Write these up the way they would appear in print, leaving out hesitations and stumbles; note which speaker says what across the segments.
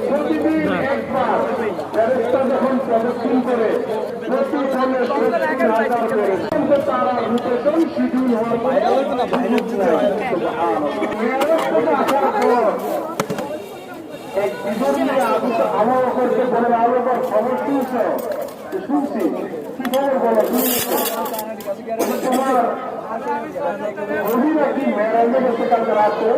Speaker 1: প্রতিদিন একবার ফেরেশতা যখন প্রদক্ষিণ করে তারা রুটেশন শিডিউল হওয়ার পরে এক বিধর্মী আবহাওয়া করতে বলে আবহাওয়ার খবর শুনছি কি খবর বলো তোমার নাকি মেরাজে গেছে কালকে রাতে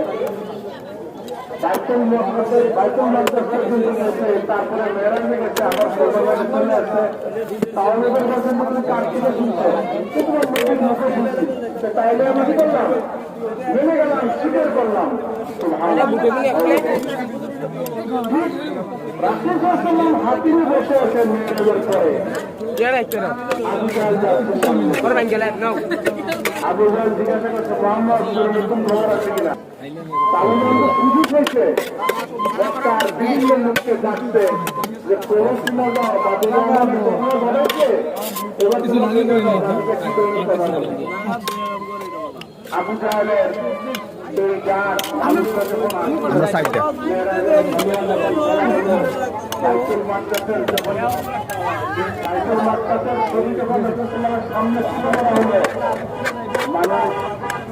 Speaker 1: তারপরে মেরাজে গেছে আবার চলে আসছে তাহলে কার থেকে শুনছে তোমার মুখে শুনছি তাইলে আমি কি করলাম মেনে গেলাম স্বীকার করলাম হাতিমে বসে আছে মেয়েদের পরে আবু জাহেল জিজ্ঞাসা করছে মোহাম্মদ এরকম খবর আছে কিনা তাহলে সুযোগ হয়েছে তার বিভিন্ন লোককে ডাকতে যে পড়াশোনা দাও আবু জাহেলের এই গান মানুষ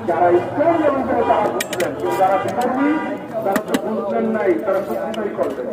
Speaker 1: যারা ইসলাম গ্রহণ করে তারা বুঝলেন, যারা বিধর্মী তারা তো বুঝলেন নাই, তারা সত্যি করবেন।